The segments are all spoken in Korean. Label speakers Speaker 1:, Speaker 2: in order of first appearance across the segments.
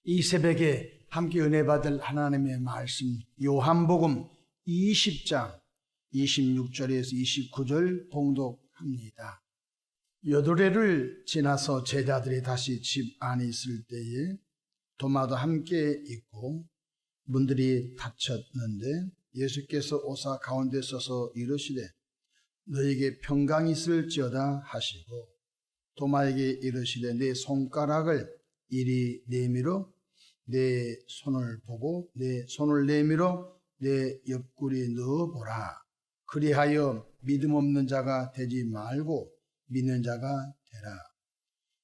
Speaker 1: 이 새벽에 함께 은혜 받을 하나님의 말씀 요한복음 20장 26절에서 29절 봉독합니다. 여드레를 지나서 제자들이 다시 집 안에 있을 때에 도마도 함께 있고 문들이 닫혔는데 예수께서 오사 가운데 서서 이르시되 너에게 평강이 있을지어다 하시고 도마에게 이르시되 내 손가락을 이리 내밀어 내 손을 보고 내 손을 내밀어 내 옆구리에 넣어보라. 그리하여 믿음 없는 자가 되지 말고 믿는 자가 되라.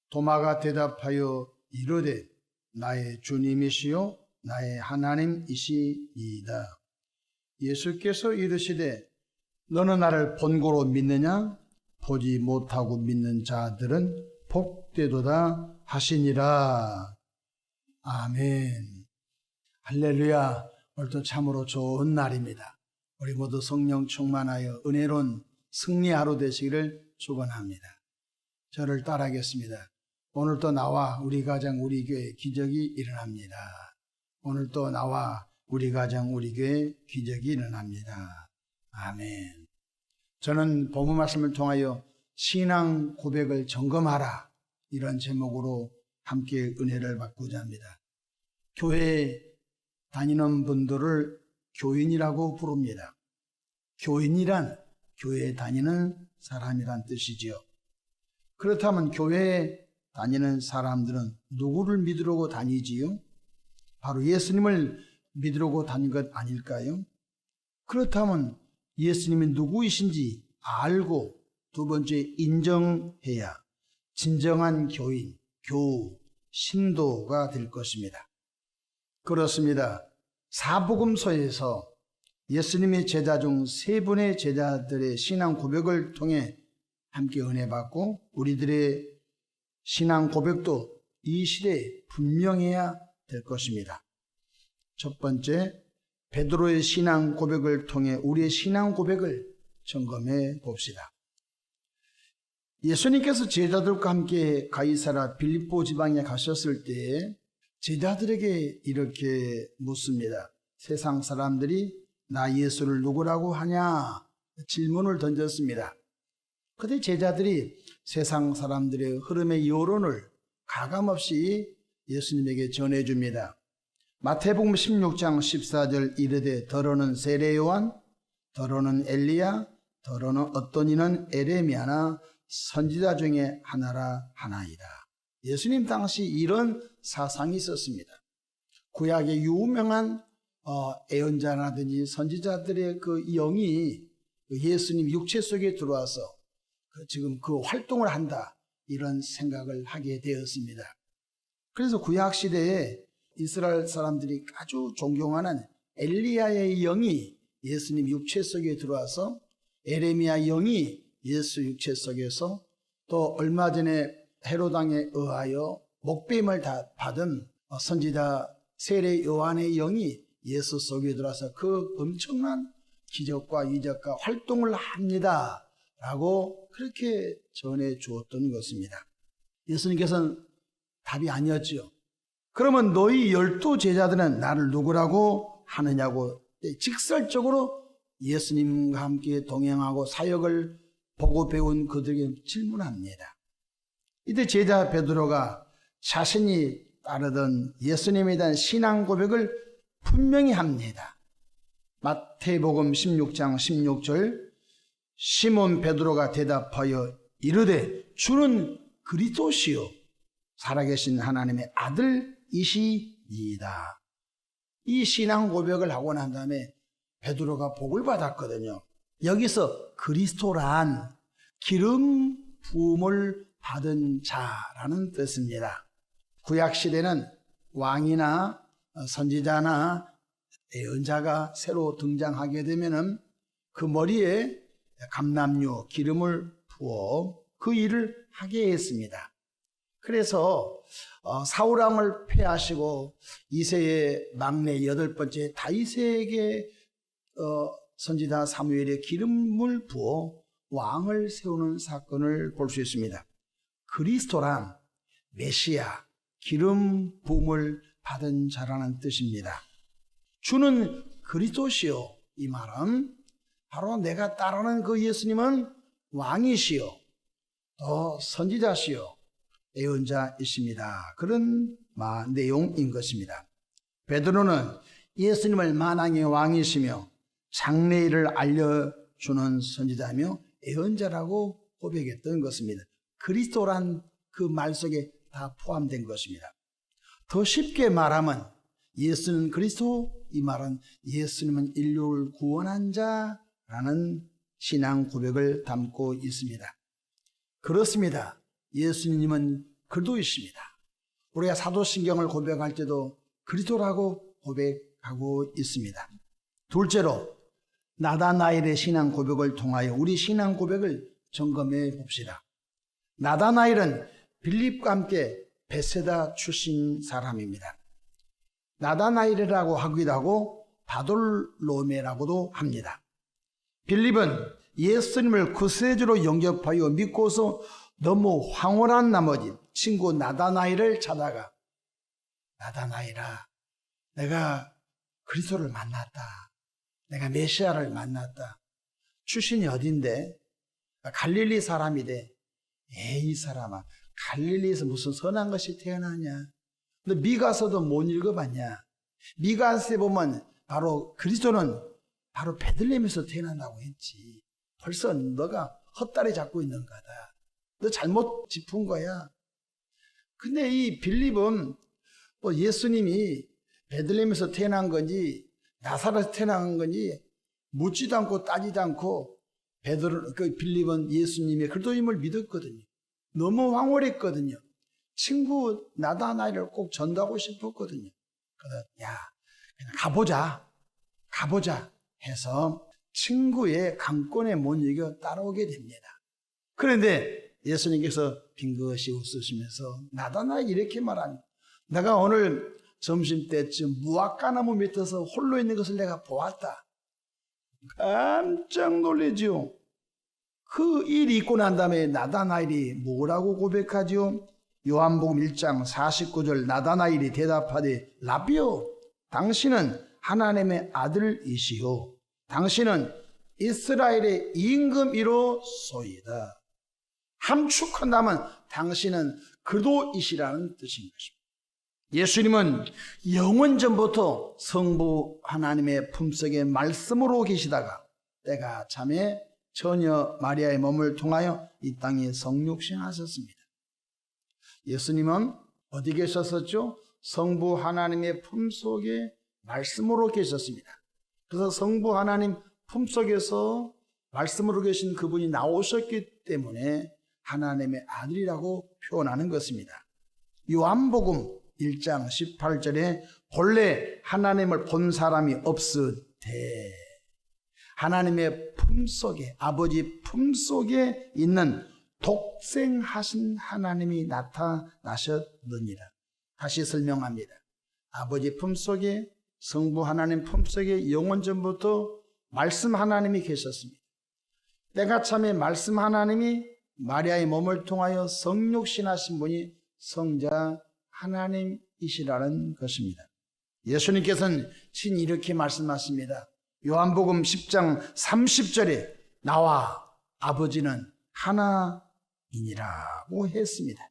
Speaker 1: 도마가 대답하여 이르되 나의 주님이시요 나의 하나님이시이다. 예수께서 이르시되 너는 나를 본고로 믿느냐? 보지 못하고 믿는 자들은 복되도다 하시니라. 아멘. 할렐루야. 오늘도 참으로 좋은 날입니다. 우리 모두 성령 충만하여 은혜로운 승리 하루 되시기를 축원합니다. 저를 따라하겠습니다. 오늘도 나와 우리 가정 우리 교회 기적이 일어납니다. 오늘도 나와 우리 가정 우리 교회 기적이 일어납니다. 아멘. 저는 본문 말씀을 통하여 신앙 고백을 점검하라 이런 제목으로 함께 은혜를 받고자 합니다. 교회에 다니는 분들을 교인이라고 부릅니다. 교인이란 교회에 다니는 사람이란 뜻이지요. 그렇다면 교회에 다니는 사람들은 누구를 믿으려고 다니지요? 바로 예수님을 믿으려고 다닌 것 아닐까요? 그렇다면 예수님이 누구이신지 알고 두 번째 인정해야 진정한 교인, 신도가 될 것입니다. 그렇습니다. 사복음서에서 예수님의 제자 중 세 분의 제자들의 신앙 고백을 통해 함께 은혜 받고 우리들의 신앙 고백도 이 시대에 분명해야 될 것입니다. 첫 번째, 베드로의 신앙 고백을 통해 우리의 신앙 고백을 점검해 봅시다. 예수님께서 제자들과 함께 가이사라 빌립보 지방에 가셨을 때 제자들에게 이렇게 묻습니다. 세상 사람들이 나 예수를 누구라고 하냐? 질문을 던졌습니다. 그때 제자들이 세상 사람들의 흐름의 여론을 가감없이 예수님에게 전해줍니다. 마태복음 16장 14절 이르되 더러는 세례 요한, 더러는 엘리야, 더러는 어떤 이는 에레미야나 선지자 중에 하나라 하나이다. 예수님 당시 이런 사상이 있었습니다. 구약의 유명한 예언자라든지 선지자들의 그 영이 예수님 육체 속에 들어와서 지금 그 활동을 한다 이런 생각을 하게 되었습니다. 그래서 구약 시대에 이스라엘 사람들이 아주 존경하는 엘리야의 영이 예수님 육체 속에 들어와서 에레미야 영이 예수 육체 속에서 또 얼마 전에 헤롯 왕에 의하여 목배임을 다 받은 선지자 세례 요한의 영이 예수 속에 들어와서 그 엄청난 기적과 이적과 활동을 합니다 라고 그렇게 전해 주었던 것입니다. 예수님께서는 답이 아니었죠. 그러면 너희 12 제자들은 나를 누구라고 하느냐고 직설적으로 예수님과 함께 동행하고 사역을 보고 배운 그들에게 질문합니다. 이때 제자 베드로가 자신이 따르던 예수님에 대한 신앙 고백을 분명히 합니다. 마태복음 16장 16절 시몬 베드로가 대답하여 이르되 주는 그리스도시요 살아계신 하나님의 아들이시이다. 이 신앙 고백을 하고 난 다음에 베드로가 복을 받았거든요. 여기서 그리스도란 기름 부음을 받은 자라는 뜻입니다. 구약시대는 왕이나 선지자나 예언자가 새로 등장하게 되면은 그 머리에 감람유 기름을 부어 그 일을 하게 했습니다. 그래서 사울왕을 패하시고 이새의 막내 8번째 다윗에게 선지자 사무엘의 기름을 부어 왕을 세우는 사건을 볼 수 있습니다. 그리스도란 메시아, 기름 부음을 받은 자라는 뜻입니다. 주는 그리스도시요. 이 말은 바로 내가 따르는 그 예수님은 왕이시요, 또 선지자시요, 예언자이십니다. 그런 내용인 것입니다. 베드로는 예수님을 만왕의 왕이시며 장래일을 알려주는 선지자며 예언자라고 고백했던 것입니다. 그리스도란 그 말 속에 다 포함된 것입니다. 더 쉽게 말하면 예수는 그리스도, 이 말은 예수님은 인류를 구원한 자라는 신앙 고백을 담고 있습니다. 그렇습니다. 예수님은 그리스도이십니다. 우리가 사도신경을 고백할 때도 그리스도라고 고백하고 있습니다. 둘째로 나다나엘의 신앙 고백을 통하여 우리 신앙 고백을 점검해 봅시다. 나다나엘은 빌립과 함께 베세다 출신 사람입니다. 나다나엘이라고 하기도 하고 바돌로메라고도 합니다. 빌립은 예수님을 구세주로 영접하여 믿고서 너무 황홀한 나머지 친구 나다나엘을 찾아가, 나다나엘아, 내가 그리스도를 만났다. 내가 메시아를 만났다. 출신이 어딘데? 갈릴리 사람이래. 에이, 이 사람아, 갈릴리에서 무슨 선한 것이 태어나냐? 너 미가서도 못 읽어봤냐? 미가서에 보면 바로 그리스도는 바로 베들레헴에서 태어난다고 했지. 벌써 너가 헛다리 잡고 있는 거다. 너 잘못 짚은 거야. 근데 이 빌립은 예수님이 베들레헴에서 태어난 건지 나사렛에서 태어난 건지 묻지도 않고 따지도 않고 빌립은 예수님의 그리스도임을 믿었거든요. 너무 황홀했거든요. 친구 나다나엘을 꼭 전도하고 싶었거든요. 그래서 그냥 가보자 해서 친구의 강권에 못 이겨 따라오게 됩니다. 그런데 예수님께서 빙긋이 웃으시면서 나다나엘 이렇게 말합니다. 내가 오늘 점심때쯤 무화과나무 밑에서 홀로 있는 것을 내가 보았다. 깜짝 놀라지요. 그 일이 있고 난 다음에 나다나엘이 뭐라고 고백하지요? 요한복음 1장 49절 나다나엘이 대답하되 라비요, 당신은 하나님의 아들이시요 당신은 이스라엘의 임금이로소이다. 함축한다면 당신은 그리스도이시라는 뜻인 것입니다. 예수님은 영원전부터 성부 하나님의 품속에 말씀으로 계시다가 때가 참에 처녀 마리아의 몸을 통하여 이 땅에 성육신하셨습니다. 예수님은 어디 계셨었죠? 성부 하나님의 품속에 말씀으로 계셨습니다. 그래서 성부 하나님 품속에서 말씀으로 계신 그분이 나오셨기 때문에 하나님의 아들이라고 표현하는 것입니다. 요한복음 1장 18절에 본래 하나님을 본 사람이 없으되 하나님의 품속에, 아버지 품속에 있는 독생하신 하나님이 나타나셨느니라. 다시 설명합니다. 아버지 품속에, 성부 하나님 품속에 영원전부터 말씀 하나님이 계셨습니다. 때가 참에 말씀 하나님이 마리아의 몸을 통하여 성육신하신 분이 성자 하나님이시라는 것입니다. 예수님께서는 친히 이렇게 말씀하십니다. 요한복음 10장 30절에 나와 아버지는 하나이니라고 했습니다.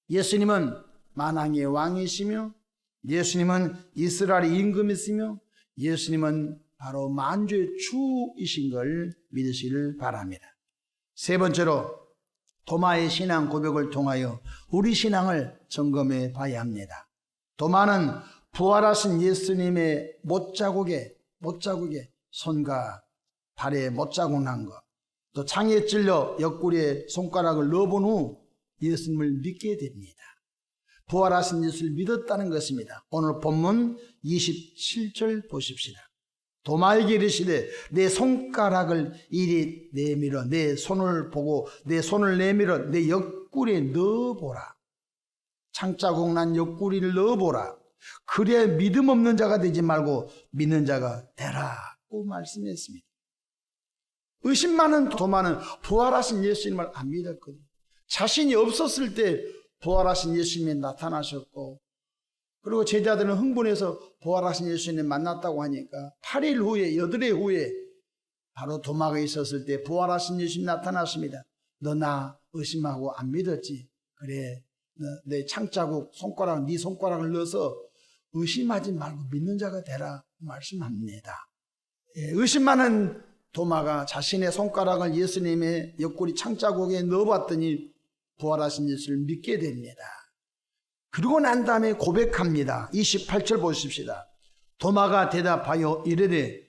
Speaker 1: 예수님은 만왕의 왕이시며 예수님은 이스라엘의 임금이시며 예수님은 바로 만주의 주이신 걸 믿으시길 바랍니다. 세 번째로 도마의 신앙 고백을 통하여 우리 신앙을 점검해 봐야 합니다. 도마는 부활하신 예수님의 못자국에 손과 발에 못자국 난 것, 또 창에 찔려 옆구리에 손가락을 넣어본 후 예수님을 믿게 됩니다. 부활하신 예수를 믿었다는 것입니다. 오늘 본문 27절 보십시다. 도마에게 이르시되 내 손가락을 이리 내밀어 내 손을 보고 내 손을 내밀어 내 옆구리에 넣어보라. 창자국 난 옆구리를 넣어보라. 그래야 믿음 없는 자가 되지 말고 믿는 자가 되라고 말씀했습니다. 의심 많은 도마는 부활하신 예수님을 안 믿었거든요. 자신이 없었을 때 부활하신 예수님이 나타나셨고 그리고 제자들은 흥분해서 부활하신 예수님 만났다고 하니까 8일 후에 8일 후에 바로 도마가 있었을 때 부활하신 예수님 나타났습니다. 너 나 의심하고 안 믿었지? 그래, 내 창자국 손가락 네 손가락을 넣어서 의심하지 말고 믿는 자가 되라 말씀합니다. 의심 많은 도마가 자신의 손가락을 예수님의 옆구리 창자국에 넣어봤더니 부활하신 예수를 믿게 됩니다. 그러고 난 다음에 고백합니다. 28절 보십시다. 도마가 대답하여 이르되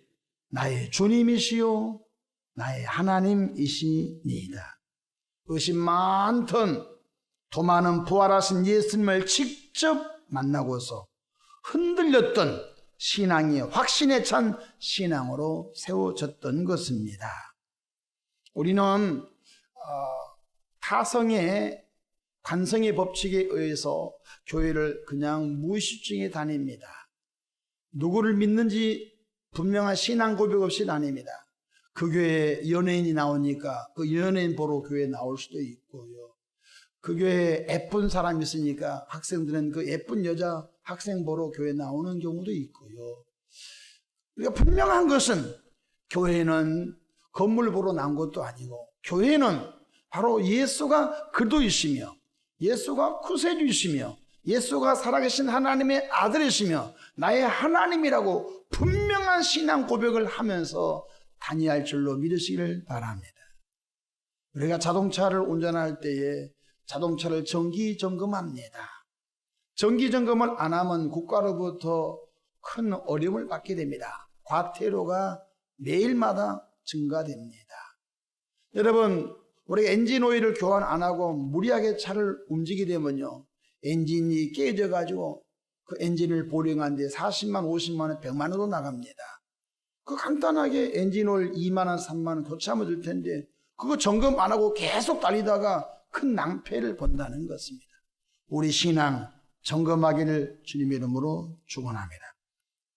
Speaker 1: 나의 주님이시요 나의 하나님이시니이다. 의심 많던 도마는 부활하신 예수님을 직접 만나고서 흔들렸던 신앙이 확신에 찬 신앙으로 세워졌던 것입니다. 우리는 타성의 관성의 법칙에 의해서 교회를 그냥 무의식중에 다닙니다. 누구를 믿는지 분명한 신앙 고백 없이 다닙니다. 그 교회에 연예인이 나오니까 그 연예인 보러 교회에 나올 수도 있고요. 그 교회에 예쁜 사람이 있으니까 학생들은 그 예쁜 여자 학생 보러 교회에 나오는 경우도 있고요. 그러니까 분명한 것은 교회는 건물 보러 나온 것도 아니고 교회는 바로 예수가 그리스도이시며 예수가 구세주이시며 예수가 살아계신 하나님의 아들이시며 나의 하나님이라고 분명한 신앙 고백을 하면서 다니할 줄로 믿으시기를 바랍니다. 우리가 자동차를 운전할 때에 자동차를 정기 점검합니다. 정기 점검을 안 하면 국가로부터 큰 어려움을 받게 됩니다. 과태료가 매일마다 증가됩니다. 여러분, 우리가 엔진 오일을 교환 안 하고 무리하게 차를 움직이게 되면요, 엔진이 깨져가지고 그 엔진을 보령하는데 40만, 50만 원, 100만 원도 나갑니다. 그 간단하게 엔진 오일 2만 원, 3만 원 교체하면 될 텐데 그거 점검 안 하고 계속 달리다가 큰 낭패를 본다는 것입니다. 우리 신앙 점검하기를 주님의 이름으로 축원합니다.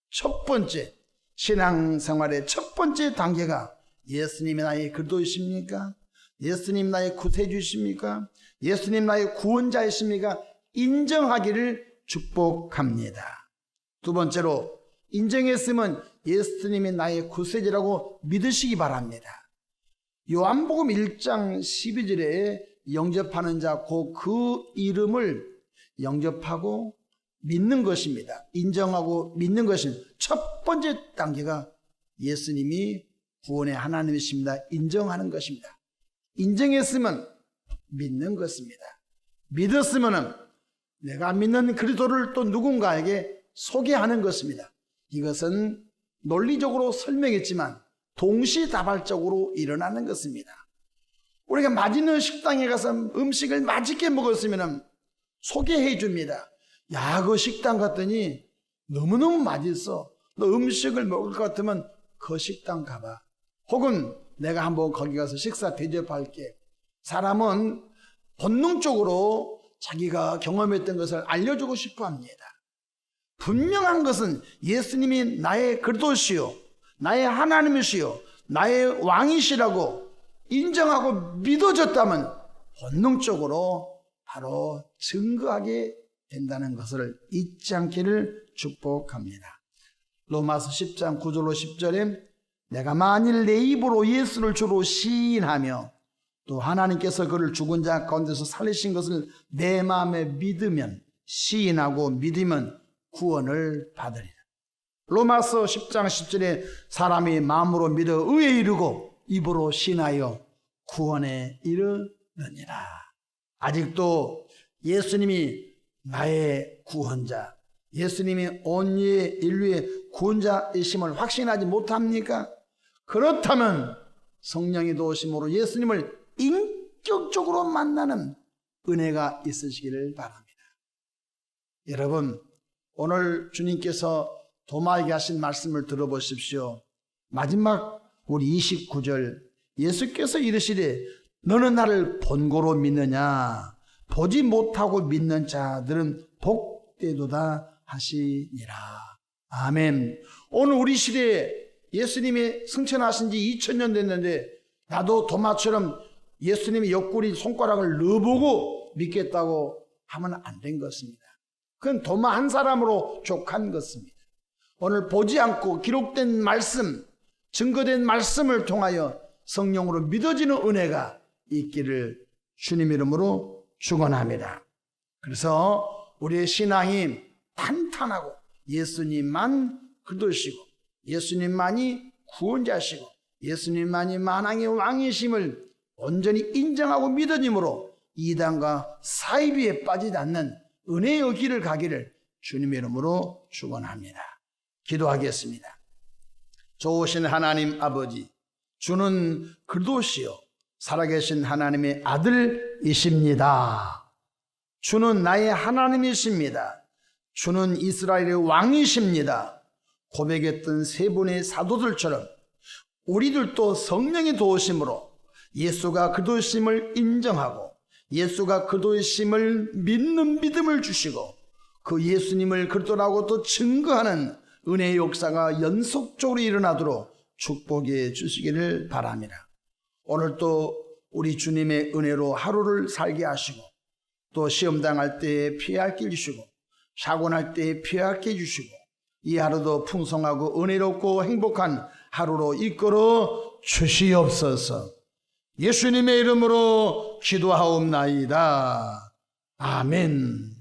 Speaker 1: 첫 번째, 신앙생활의 첫 번째 단계가 예수님이 나의 그리스도이십니까? 예수님 나의 구세주이십니까? 예수님 나의 구원자이십니까? 인정하기를 축복합니다. 두 번째로 인정했으면 예수님이 나의 구세주라고 믿으시기 바랍니다. 요한복음 1장 12절에 영접하는 자 곧 그 이름을 영접하고 믿는 것입니다. 인정하고 믿는 것입니다. 첫 번째 단계가 예수님이 구원의 하나님이십니다. 인정하는 것입니다. 인정했으면 믿는 것입니다. 믿었으면 내가 믿는 그리스도를 또 누군가에게 소개하는 것입니다. 이것은 논리적으로 설명했지만 동시다발적으로 일어나는 것입니다. 우리가 맛있는 식당에 가서 음식을 맛있게 먹었으면 소개해 줍니다. 야, 그 식당 갔더니 너무너무 맛있어. 너 음식을 먹을 것 같으면 그 식당 가봐. 혹은 내가 한번 거기 가서 식사 대접할게. 사람은 본능적으로 자기가 경험했던 것을 알려주고 싶어 합니다. 분명한 것은 예수님이 나의 그리스도시요 나의 하나님이시요 나의 왕이시라고 인정하고 믿어졌다면 본능적으로 바로 증거하게 된다는 것을 잊지 않기를 축복합니다. 로마서 10장 9절로 10절에 내가 만일 내 입으로 예수를 주로 시인하며 또 하나님께서 그를 죽은 자 가운데서 살리신 것을 내 마음에 믿으면 시인하고 믿으면 구원을 받으리라. 로마서 10장 10절에 사람이 마음으로 믿어 의에 이르고 입으로 신하여 구원에 이르느니라. 아직도 예수님이 나의 구원자, 예수님이 온 인류의 구원자이심을 확신하지 못합니까? 그렇다면 성령의 도우심으로 예수님을 인격적으로 만나는 은혜가 있으시기를 바랍니다. 여러분, 오늘 주님께서 도마에게 하신 말씀을 들어보십시오. 마지막 우리 29절 예수께서 이르시되 너는 나를 본고로 믿느냐? 보지 못하고 믿는 자들은 복되도다 하시니라. 아멘. 오늘 우리 시대에 예수님이 승천하신 지 2000년 됐는데 나도 도마처럼 예수님의 옆구리 손가락을 넣어보고 믿겠다고 하면 안 된 것입니다. 그건 도마 한 사람으로 족한 것입니다. 오늘 보지 않고 기록된 말씀, 증거된 말씀을 통하여 성령으로 믿어지는 은혜가 있기를 주님 이름으로 축원합니다. 그래서 우리의 신앙이 탄탄하고 예수님만 그도시고 예수님만이 구원자시고 예수님만이 만왕의 왕이심을 온전히 인정하고 믿어짐으로 이단과 사이비에 빠지지 않는 은혜의 길을 가기를 주님의 이름으로 축원합니다. 기도하겠습니다. 좋으신 하나님 아버지, 주는 그리스도시요 살아계신 하나님의 아들이십니다. 주는 나의 하나님이십니다. 주는 이스라엘의 왕이십니다. 고백했던 세 분의 사도들처럼 우리들도 성령의 도우심으로 예수가 그리스도심을 인정하고 예수가 그리스도심을 믿는 믿음을 주시고 그 예수님을 그리스도라고 또 증거하는 은혜의 역사가 연속적으로 일어나도록 축복해 주시기를 바랍니다. 오늘 또 우리 주님의 은혜로 하루를 살게 하시고 또 시험 당할 때에 피할 길 주시고 사고 날 때에 피할 길 주시고 이 하루도 풍성하고 은혜롭고 행복한 하루로 이끌어 주시옵소서. 예수님의 이름으로 기도하옵나이다. 아멘.